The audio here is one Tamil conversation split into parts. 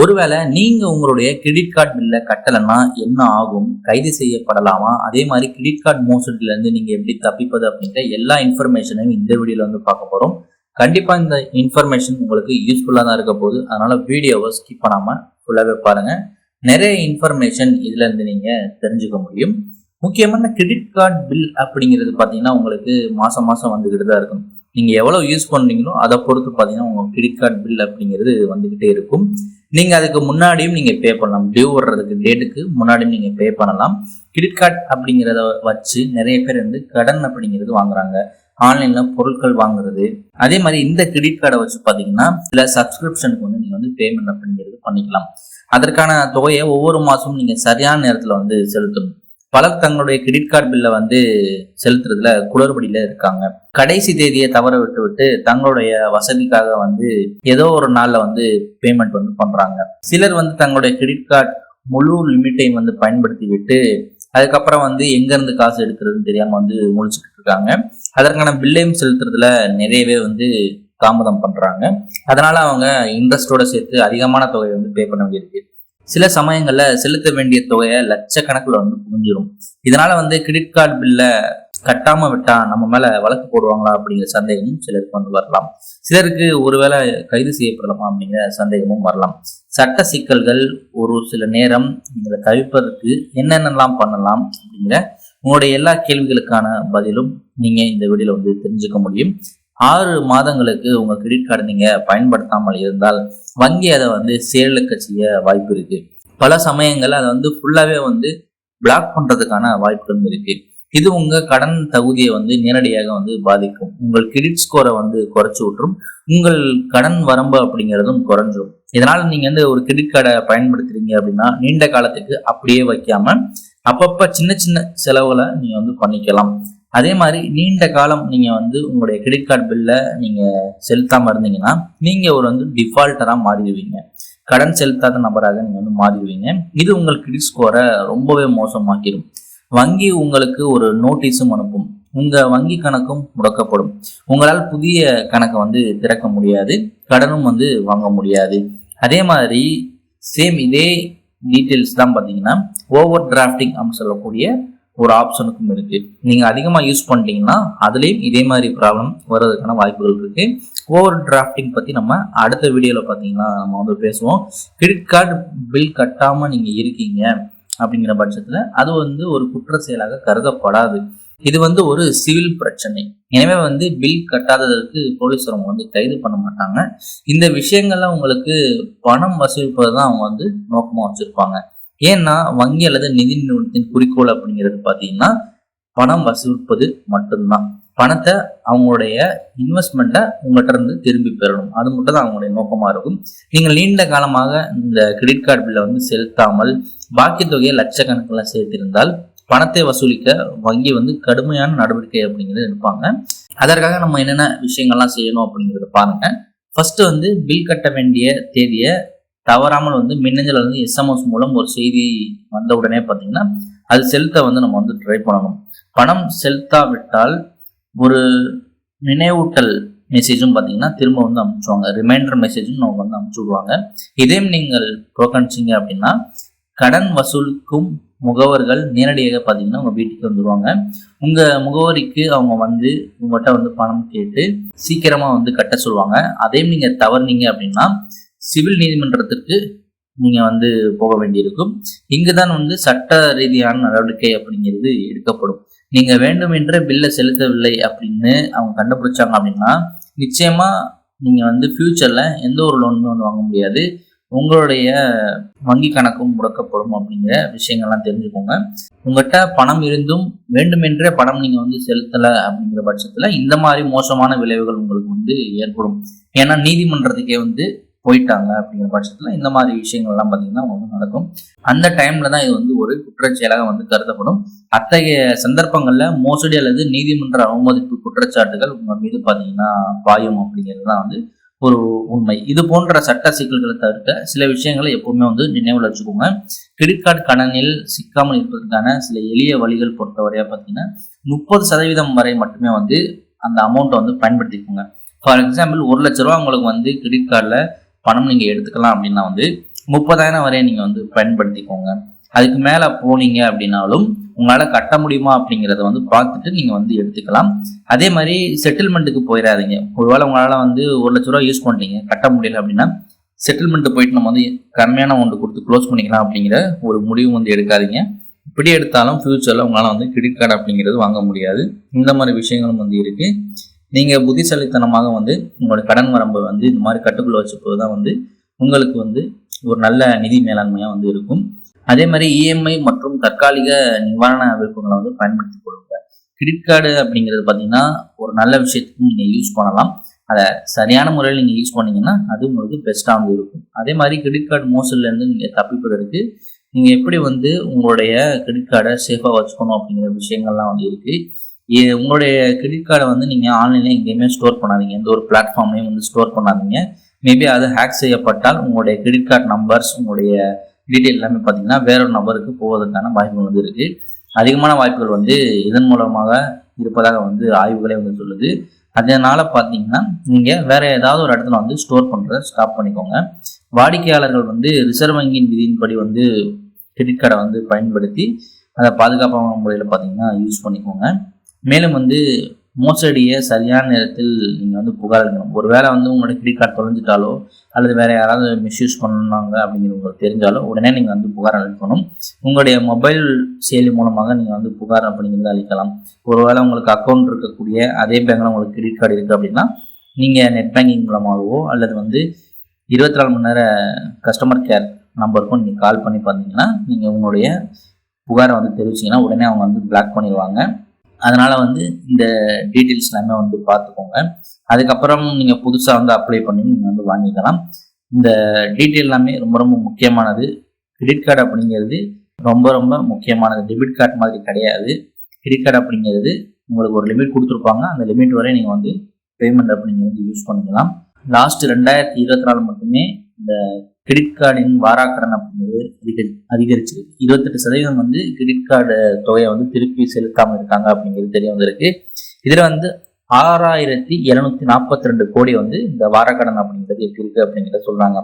ஒருவேளை நீங்க உங்களுடைய கிரெடிட் கார்டு பில்லை கட்டலைன்னா என்ன ஆகும், கைது செய்யப்படலாமா, அதே மாதிரி கிரெடிட் கார்டு மோசடியில இருந்து நீங்க எப்படி தப்பிப்பது அப்படிங்கிற எல்லா இன்ஃபர்மேஷனையும் இந்த வீடியோல வந்து பார்க்க போறோம். கண்டிப்பா இந்த இன்ஃபர்மேஷன் உங்களுக்கு யூஸ்ஃபுல்லா தான் இருக்க போகுது. அதனால வீடியோவை ஸ்கிப் பண்ணாம ஃபுல்லாவே பாருங்க. நிறைய இன்ஃபர்மேஷன் இதுல இருந்து நீங்க தெரிஞ்சுக்க முடியும். முக்கியமான கிரெடிட் கார்டு பில் அப்படிங்கிறது பார்த்தீங்கன்னா உங்களுக்கு மாசம் மாசம் வந்துகிட்டு தான் இருக்கும். நீங்க எவ்வளவு யூஸ் பண்றீங்களோ அதை பொறுத்து பார்த்தீங்கன்னா உங்க கிரெடிட் கார்டு பில் அப்படிங்கிறது வந்துகிட்டே இருக்கும். நீங்க அதுக்கு முன்னாடியும் நீங்க பே பண்ணலாம். டியூ வர்றதுக்கு டேட்டுக்கு முன்னாடியும் நீங்க பே பண்ணலாம். கிரெடிட் கார்டு அப்படிங்கிறத வச்சு நிறைய பேர் வந்து கடன் அப்படிங்கிறது வாங்குறாங்க. ஆன்லைன்ல பொருட்கள் வாங்குறது. அதே மாதிரி இந்த கிரெடிட் கார்டை வச்சு பாத்தீங்கன்னா சில சப்ஸ்கிரிப்ஷனுக்கு வந்து நீங்க வந்து பேமெண்ட் அப்படிங்கிறது பண்ணிக்கலாம். அதற்கான தொகையை ஒவ்வொரு மாசமும் நீங்க சரியான நேரத்துல வந்து செலுத்தணும். பலர் தங்களுடைய கிரெடிட் கார்டு பில்லை வந்து செலுத்துறதுல குளறுபடியில இருக்காங்க. கடைசி தேதியை தவற விட்டு தங்களுடைய வசதிக்காக வந்து ஏதோ ஒரு நாள்ல வந்து பேமெண்ட் வந்து பண்றாங்க. சிலர் வந்து தங்களுடைய கிரெடிட் கார்டு முழு லிமிட்டையும் வந்து பயன்படுத்தி விட்டு அதுக்கப்புறம் வந்து எங்க இருந்து காசு எடுக்கிறதுன்னு தெரியாம வந்து முழிச்சுக்கிட்டு இருக்காங்க. அதற்கான பில்லையும் செலுத்துறதுல நிறையவே வந்து தாமதம் பண்றாங்க. அதனால அவங்க இன்ட்ரெஸ்டோட சேர்த்து அதிகமான தொகையை வந்து பே பண்ண வேண்டியிருக்கு. சில சமயங்கள்ல செலுத்த வேண்டிய தொகையை லட்சக்கணக்கில் வந்து குவிஞ்சிரும். இதனால வந்து கிரெடிட் கார்டு பில்ல கட்டாம விட்டா நம்ம மேல வழக்கு போடுவாங்களா அப்படிங்கிற சந்தேகமும் சிலருக்கு வந்து வரலாம். சிலருக்கு ஒருவேளை கைது செய்யப்படலாமா அப்படிங்கிற சந்தேகமும் வரலாம். சட்ட சிக்கல்கள் ஒரு சில நேரம் நீங்களை தவிர்ப்பதற்கு என்னென்னலாம் பண்ணலாம் அப்படிங்கிற உங்களுடைய எல்லா கேள்விகளுக்கான பதிலும் நீங்க இந்த வீடியோல வந்து தெரிஞ்சுக்க முடியும். 6 மாதங்களுக்கு உங்க கிரெடிட் கார்டு நீங்க பயன்படுத்தாமல் இருந்தால் வங்கி அதை வந்து செயலுக்க செய்ய வாய்ப்பு இருக்கு. பல சமயங்கள்ல அதை வந்து ஃபுல்லாவே வந்து பிளாக் பண்றதுக்கான வாய்ப்புகள் இருக்கு. இது உங்க கடன் தகுதியை வந்து நேரடியாக வந்து பாதிக்கும். உங்கள் கிரெடிட் ஸ்கோரை வந்து குறைச்சு விட்டுரும். உங்கள் கடன் வரம்பு அப்படிங்கிறதும் குறைஞ்சிரும். இதனால நீங்க வந்து ஒரு கிரெடிட் கார்டை பயன்படுத்துறீங்க அப்படின்னா நீண்ட காலத்துக்கு அப்படியே வைக்காம அப்பப்ப சின்ன சின்ன செலவுகளை நீங்க வந்து பண்ணிக்கலாம். அதே மாதிரி நீண்ட காலம் நீங்க வந்து உங்களுடைய கிரெடிட் கார்டு பில்ல நீங்க செலுத்தாம இருந்தீங்கன்னா நீங்க ஒரு வந்து டிஃபால்ட்டரா மாறிடுவீங்க. கடன் செலுத்தாத நபராக நீங்க வந்து மாறிடுவீங்க. இது உங்கள் கிரெடிட் ஸ்கோரை ரொம்பவே மோசமாக்கிடும். வங்கி உங்களுக்கு ஒரு நோட்டீஸும் அனுப்பும். உங்க வங்கி கணக்கும் முடக்கப்படும். உங்களால் புதிய கணக்கை வந்து திறக்க முடியாது. கடனும் வந்து வாங்க முடியாது. அதே மாதிரி சேம் இதே டீட்டெயில்ஸ் தான் பார்த்தீங்கன்னா ஓவர் டிராஃப்டிங் அப்படின்னு சொல்லக்கூடிய ஒரு ஆப்ஷனுக்கும் இருக்கு. நீங்க அதிகமா யூஸ் பண்ணிட்டீங்கன்னா அதுலயும் இதே மாதிரி ப்ராப்ளம் வர்றதுக்கான வாய்ப்புகள் இருக்கு. ஓவர் டிராஃப்டிங் பத்தி நம்ம அடுத்த வீடியோல பாத்தீங்கன்னா நம்ம வந்து பேசுவோம். கிரெடிட் கார்டு பில் கட்டாம நீங்க இருக்கீங்க அப்படிங்கிற பட்சத்துல அது வந்து ஒரு குற்ற செயலாக கருதப்படாது. இது வந்து ஒரு சிவில் பிரச்சனை. எனவே வந்து பில் கட்டாததற்கு போலீஸ் வந்து கைது பண்ண மாட்டாங்க. இந்த விஷயங்கள்ல உங்களுக்கு பணம் வசூலிப்பதுதான் அவங்க வந்து நோக்கமா வச்சிருப்பாங்க. ஏன்னா வங்கி அல்லது நிதி நிறுவனத்தின் குறிக்கோள் அப்படிங்கிறது பார்த்தீங்கன்னா பணம் வசூலிப்பது மட்டும்தான். பணத்தை அவங்களுடைய இன்வெஸ்ட்மெண்ட்டை உங்கள்கிட்ட இருந்து திரும்பி பெறணும். அது மட்டும் தான் அவங்களுடைய நோக்கமா இருக்கும். நீங்கள் நீண்ட காலமாக இந்த கிரெடிட் கார்டு பில்லை வந்து செலுத்தாமல் பாக்கி தொகையை லட்சக்கணக்கில் சேர்த்திருந்தால் பணத்தை வசூலிக்க வங்கி வந்து கடுமையான நடவடிக்கை அப்படிங்கிறது எடுப்பாங்க. அதற்காக நம்ம என்னென்ன விஷயங்கள்லாம் செய்யணும் அப்படிங்கிறத பாருங்க. ஃபர்ஸ்ட் வந்து பில் கட்ட வேண்டிய தேதியை தவறாமல் வந்து மின்னஞ்சல் வந்து எஸ்எம்எஸ் மூலம் ஒரு செய்தி வந்த உடனே பார்த்தீங்கன்னா அது செலுத்த வந்து நம்ம வந்து ட்ரை பண்ணணும். பணம் செலுத்தாவிட்டால் ஒரு நினைவூட்டல் மெசேஜும் பார்த்தீங்கன்னா திரும்ப வந்து அனுப்பிச்சுவாங்க. ரிமைண்டர் மெசேஜும் நம்ம வந்து அனுப்பிச்சு விடுவாங்க. இதையும் நீங்கள் புறக்கணிச்சிங்க அப்படின்னா கடன் வசூலுக்கும் முகவர்கள் நேரடியாக பார்த்தீங்கன்னா உங்கள் வீட்டுக்கு வந்துடுவாங்க. உங்கள் முகவரிக்கு அவங்க வந்து உங்கள்கிட்ட வந்து பணம் கேட்டு சீக்கிரமாக வந்து கட்ட சொல்லுவாங்க. அதையும் நீங்கள் தவறுனீங்க அப்படின்னா சிவில் நீதிமன்றத்திற்கு நீங்க வந்து போக வேண்டியிருக்கும். இங்குதான் வந்து சட்ட ரீதியான நடவடிக்கை அப்படிங்கிறது எடுக்கப்படும். நீங்க வேண்டுமென்றே பில்லை செலுத்தவில்லை அப்படின்னு அவங்க கண்டுபிடிச்சாங்க அப்படின்னா நிச்சயமா நீங்க வந்து ஃபியூச்சர்ல எந்த ஒரு லோனுமே வந்து வாங்க முடியாது. உங்களுடைய வங்கி கணக்கும் முடக்கப்படும் அப்படிங்கிற விஷயங்கள்லாம் தெரிஞ்சுக்கோங்க. உங்கள்கிட்ட பணம் இருந்தும் வேண்டுமென்றே பணம் நீங்க வந்து செலுத்தலை அப்படிங்கிற பட்சத்துல இந்த மாதிரி மோசமான விளைவுகள் உங்களுக்கு வந்து ஏற்படும். ஏன்னா நீதிமன்றத்துக்கே வந்து போயிட்டாங்க அப்படிங்கிற பட்சத்துல இந்த மாதிரி விஷயங்கள்லாம் பார்த்தீங்கன்னா வந்து நடக்கும். அந்த டைம்ல தான் இது வந்து ஒரு குற்றச்செயலாக வந்து கருதப்படும். அத்தகைய சந்தர்ப்பங்கள்ல மோசடி அல்லது நீதிமன்ற அவமதிப்பு குற்றச்சாட்டுகள் உங்க மீது பார்த்தீங்கன்னா பாயும் அப்படிங்கிறது தான் வந்து ஒரு உண்மை. இது போன்ற சட்ட சிக்கல்களை தவிர்க்க சில விஷயங்களை எப்பவுமே வந்து நினைவில் வச்சுக்கோங்க. கிரெடிட் கார்டு கடனில் சிக்காமல் இருப்பதற்கான சில எளிய வழிகள் பொறுத்தவரையா பார்த்தீங்கன்னா 30% வரை மட்டுமே வந்து அந்த அமௌண்ட்டை வந்து பயன்படுத்திக்கோங்க. ஃபார் எக்ஸாம்பிள் 1 லட்ச ரூபா உங்களுக்கு வந்து கிரெடிட் கார்டில் பணம் நீங்க எடுத்துக்கலாம் அப்படின்னா வந்து 30,000 வரை நீங்கள் வந்து பயன்படுத்திக்கோங்க. அதுக்கு மேலே போனீங்க அப்படின்னாலும் உங்களால் கட்ட முடியுமா அப்படிங்கிறத வந்து பார்த்துட்டு நீங்கள் வந்து எடுத்துக்கலாம். அதே மாதிரி செட்டில்மெண்ட்டுக்கு போயிடாதீங்க. ஒருவேளை உங்களால் வந்து 1,00,000 ரூபா யூஸ் பண்ணிட்டீங்க, கட்ட முடியல அப்படின்னா செட்டில்மெண்ட்டு போயிட்டு நம்ம வந்து கம்மியான அமௌண்ட் கொடுத்து க்ளோஸ் பண்ணிக்கலாம் அப்படிங்கிற ஒரு முடிவு வந்து எடுக்காதீங்க. இப்படி எடுத்தாலும் ஃபியூச்சரில் உங்களால் வந்து கிரெடிட் கார்டு அப்படிங்கிறது வாங்க முடியாது. இந்த மாதிரி விஷயங்களும் வந்து இருக்குது. நீங்கள் புத்திசாலித்தனமாக வந்து உங்களோட கடன் வரம்பை வந்து இந்த மாதிரி கட்டுக்குள்ளே வச்சுப்போது தான் வந்து உங்களுக்கு வந்து ஒரு நல்ல நிதி மேலாண்மையாக வந்து இருக்கும். அதே மாதிரி இஎம்ஐ மற்றும் தற்காலிக நிவாரண விருப்பங்களை வந்து பயன்படுத்தி கொள்ளுங்க. கிரெடிட் கார்டு அப்படிங்கிறது பார்த்தீங்கன்னா ஒரு நல்ல விஷயத்துக்கு நீங்கள் யூஸ் பண்ணலாம். அதை சரியான முறையில் நீங்கள் யூஸ் பண்ணீங்கன்னா அது உங்களுக்கு பெஸ்ட்டாக வந்து இருக்கும். அதே மாதிரி கிரெடிட் கார்டு மோசடிலேருந்து நீங்கள் தப்பிப்பதற்கு நீங்கள் எப்படி வந்து உங்களுடைய கிரெடிட் கார்டை சேஃபாக வச்சுக்கணும் அப்படிங்கிற விஷயங்கள்லாம் வந்து இருக்குது. உங்களுடைய கிரெடிட் கார்டை வந்து நீங்கள் ஆன்லைனில் எங்கேயுமே ஸ்டோர் பண்ணாதீங்க. எந்த ஒரு பிளாட்ஃபார்ம்லையும் வந்து ஸ்டோர் பண்ணாதீங்க. மேபி அது ஹேக் செய்யப்பட்டால் உங்களுடைய கிரெடிட் கார்டு நம்பர்ஸ், உங்களுடைய டீட்டெயில் எல்லாமே பார்த்தீங்கன்னா வேறொரு நபருக்கு போவதற்கான வாய்ப்புகள் வந்து இருக்குது. அதிகமான வாய்ப்புகள் வந்து இதன் மூலமாக இருப்பதாக வந்து ஆய்வுகளே வந்து சொல்லுது. அதனால் பார்த்தீங்கன்னா நீங்கள் வேறு ஏதாவது ஒரு இடத்துல வந்து ஸ்டோர் பண்ணுறத ஸ்டாப் பண்ணிக்கோங்க. வாடிக்கையாளர்கள் வந்து ரிசர்வ் வங்கியின் விதியின்படி வந்து கிரெடிட் கார்டை வந்து பயன்படுத்தி அதை பாதுகாப்பான முறையில் பார்த்தீங்கன்னா யூஸ் பண்ணிக்கோங்க. மேலும் வந்து மோசடியை சரியான நேரத்தில் நீங்கள் வந்து புகார் அளிக்கணும். ஒரு வேளை வந்து உங்களோட கிரெடிட் கார்டு தொலைஞ்சிட்டாலோ அல்லது வேறு யாராவது மிஸ்யூஸ் பண்ணாங்க அப்படிங்கிறது உங்களுக்கு தெரிஞ்சாலோ உடனே நீங்கள் வந்து புகார் அளிக்கணும். உங்களுடைய மொபைல் செயலி மூலமாக நீங்கள் வந்து புகார் அப்படிங்கிறத அளிக்கலாம். ஒரு வேளை உங்களுக்கு அக்கௌண்ட் இருக்கக்கூடிய அதே பேங்கில் உங்களுக்கு கிரெடிட் கார்டு இருக்குது அப்படின்னா நீங்கள் நெட் பேங்கிங் மூலமாகவோ அல்லது வந்து 24 மணி நேர கஸ்டமர் கேர் நம்பருக்கும் நீங்கள் கால் பண்ணி பார்த்தீங்கன்னா நீங்கள் உங்களுடைய புகாரை வந்து தெரிவிச்சிங்கன்னா உடனே அவங்க வந்து பிளாக் பண்ணிடுவாங்க. அதனால் வந்து இந்த டீட்டெயில்ஸ் எல்லாமே வந்து பார்த்துக்கோங்க. அதுக்கப்புறம் நீங்கள் புதுசாக வந்து அப்ளை பண்ணி நீங்கள் வந்து வாங்கிக்கலாம். இந்த டீட்டெயில் எல்லாமே ரொம்ப ரொம்ப முக்கியமானது. கிரெடிட் கார்டு அப்படிங்கிறது ரொம்ப ரொம்ப முக்கியமானது. டெபிட் கார்டு மாதிரி கிடையாது. கிரெடிட் கார்டு அப்படிங்கிறது உங்களுக்கு ஒரு லிமிட் கொடுத்துருப்பாங்க. அந்த லிமிட் வரை நீங்கள் வந்து பேமெண்ட் அப்படிங்கிறது யூஸ் பண்ணிக்கலாம். லாஸ்ட் 2024 மட்டுமே இந்த கிரெடிட் கார்டின் வாராக்கடன் அப்படிங்கிறது அதிகரிச்சிருக்கு. 28% வந்து கிரெடிட் கார்டு தொகையை வந்து திருப்பி செலுத்தாமல் இருக்காங்க அப்படிங்கிறது தெரிய வந்திருக்கு. இதில் வந்து 6,742 கோடி வந்து இந்த வாராக்கடன் அப்படிங்கிறது இருக்கு அப்படிங்கிறத சொல்றாங்க.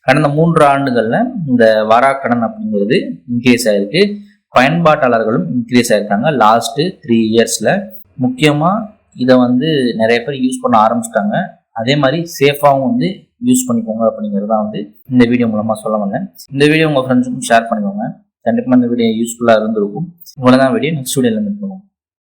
கடந்த 3 ஆண்டுகள்ல இந்த வாராக்கடன் அப்படிங்கிறது இன்க்ரீஸ் ஆயிருக்கு. பயன்பாட்டாளர்களும் இன்க்ரீஸ் ஆயிருக்காங்க லாஸ்ட் 3 இயர்ஸ்ல. முக்கியமா இதை வந்து நிறைய பேர் யூஸ் பண்ண ஆரம்பிச்சிட்டாங்க. அதே மாதிரி சேஃபாகவும் வந்து யூஸ் பண்ணிக்கோங்க அப்படிங்கிறது தான் வந்து இந்த வீடியோ மூலமாக சொல்ல வந்தேன். இந்த வீடியோ உங்கள் ஃப்ரெண்ட்ஸுக்கும் ஷேர் பண்ணிக்கோங்க. கண்டிப்பாக இந்த வீடியோ யூஸ்ஃபுல்லாக இருந்திருக்கும். இவ்வளோ தான் வீடியோ. நெக்ஸ்ட் வீடியோவில் மீட் பண்ணுவோம்.